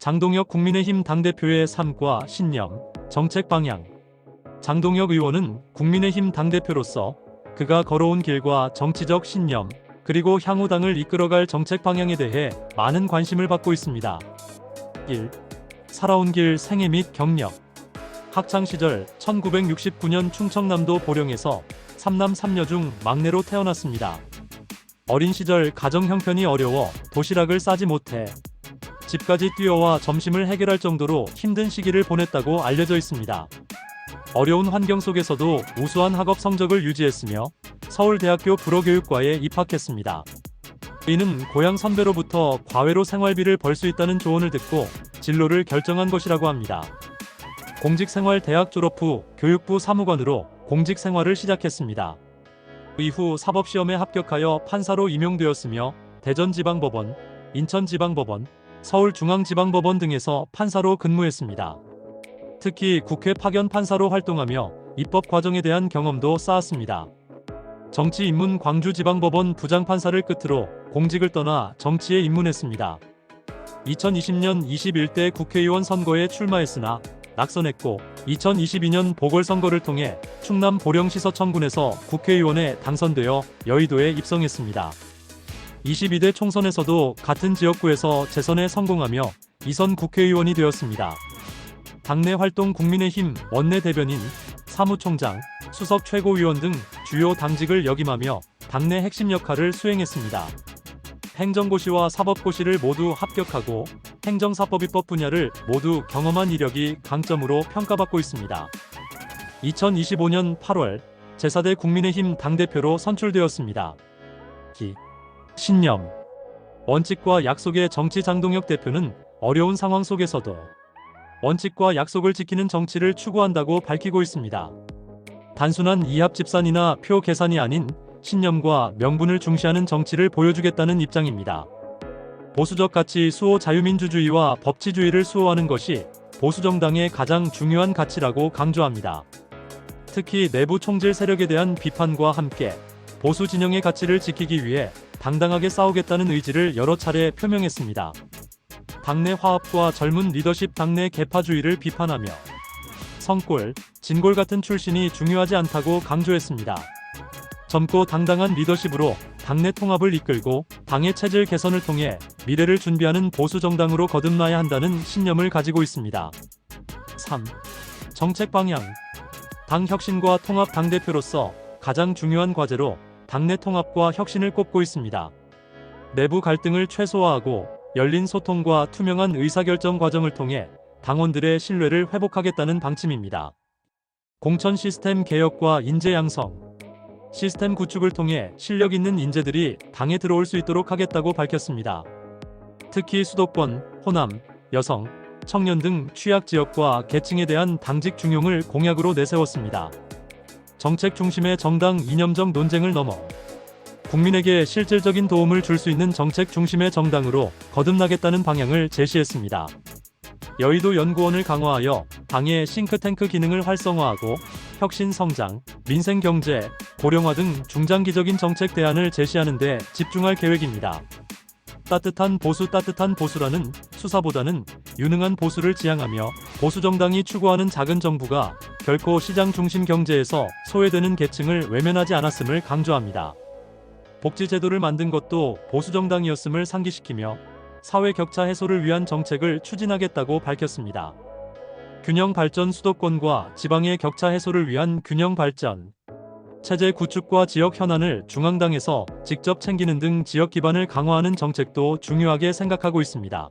장동혁 국민의힘 당대표의 삶과 신념, 정책 방향. 장동혁 의원은 국민의힘 당대표로서 그가 걸어온 길과 정치적 신념, 그리고 향후 당을 이끌어갈 정책 방향에 대해 많은 관심을 받고 있습니다. 1. 살아온 길 생애 및 경력. 학창시절 1969년 충청남도 보령에서 3남 3녀 중 막내로 태어났습니다. 어린 시절 가정 형편이 어려워 도시락을 싸지 못해 집까지 뛰어와 점심을 해결할 정도로 힘든 시기를 보냈다고 알려져 있습니다. 어려운 환경 속에서도 우수한 학업 성적을 유지했으며 서울대학교 불어교육과에 입학했습니다. 이는 고향 선배로부터 과외로 생활비를 벌 수 있다는 조언을 듣고 진로를 결정한 것이라고 합니다. 공직생활 대학 졸업 후 교육부 사무관으로 공직생활을 시작했습니다. 이후 사법시험에 합격하여 판사로 임용되었으며 대전지방법원, 인천지방법원, 서울중앙지방법원 등에서 판사로 근무했습니다. 특히 국회 파견 판사로 활동하며 입법 과정에 대한 경험도 쌓았습니다. 정치 입문 광주지방법원 부장판사를 끝으로 공직을 떠나 정치에 입문했습니다. 2020년 21대 국회의원 선거에 출마했으나 낙선했고 2022년 보궐선거를 통해 충남 보령시서천군에서 국회의원에 당선되어 여의도에 입성했습니다. 22대 총선에서도 같은 지역구에서 재선에 성공하며 2선 국회의원이 되었습니다. 당내 활동 국민의힘 원내대변인, 사무총장, 수석 최고위원 등 주요 당직을 역임하며 당내 핵심 역할을 수행했습니다. 행정고시와 사법고시를 모두 합격하고 행정사법입법 분야를 모두 경험한 이력이 강점으로 평가받고 있습니다. 2025년 8월 제4대 국민의힘 당대표로 선출되었습니다. 신념, 원칙과 약속의 정치. 장동혁 대표는 어려운 상황 속에서도 원칙과 약속을 지키는 정치를 추구한다고 밝히고 있습니다. 단순한 이합집산이나 표 계산이 아닌 신념과 명분을 중시하는 정치를 보여주겠다는 입장입니다. 보수적 가치 수호, 자유민주주의와 법치주의를 수호하는 것이 보수정당의 가장 중요한 가치라고 강조합니다. 특히 내부 총질 세력에 대한 비판과 함께 보수 진영의 가치를 지키기 위해 당당하게 싸우겠다는 의지를 여러 차례 표명했습니다. 당내 화합과 젊은 리더십, 당내 계파주의를 비판하며 성골, 진골 같은 출신이 중요하지 않다고 강조했습니다. 젊고 당당한 리더십으로 당내 통합을 이끌고 당의 체질 개선을 통해 미래를 준비하는 보수 정당으로 거듭나야 한다는 신념을 가지고 있습니다. 3. 정책 방향. 당 혁신과 통합. 당대표로서 가장 중요한 과제로 당내 통합과 혁신을 꼽고 있습니다. 내부 갈등을 최소화하고 열린 소통과 투명한 의사결정 과정을 통해 당원들의 신뢰를 회복하겠다는 방침입니다. 공천 시스템 개혁과 인재 양성. 시스템 구축을 통해 실력 있는 인재들이 당에 들어올 수 있도록 하겠다고 밝혔습니다. 특히 수도권, 호남, 여성, 청년 등 취약 지역과 계층에 대한 당직 중용을 공약으로 내세웠습니다. 정책 중심의 정당 이념적 논쟁을 넘어 국민에게 실질적인 도움을 줄 수 있는 정책 중심의 정당으로 거듭나겠다는 방향을 제시했습니다. 여의도 연구원을 강화하여 당의 싱크탱크 기능을 활성화하고 혁신 성장, 민생 경제, 고령화 등 중장기적인 정책 대안을 제시하는 데 집중할 계획입니다. 따뜻한 보수. 따뜻한 보수라는 수사보다는 유능한 보수를 지향하며 보수정당이 추구하는 작은 정부가 결코 시장 중심 경제에서 소외되는 계층을 외면하지 않았음을 강조합니다. 복지제도를 만든 것도 보수정당이었음을 상기시키며 사회 격차 해소를 위한 정책을 추진하겠다고 밝혔습니다. 균형 발전. 수도권과 지방의 격차 해소를 위한 균형 발전. 체제 구축과 지역 현안을 중앙당에서 직접 챙기는 등 지역 기반을 강화하는 정책도 중요하게 생각하고 있습니다.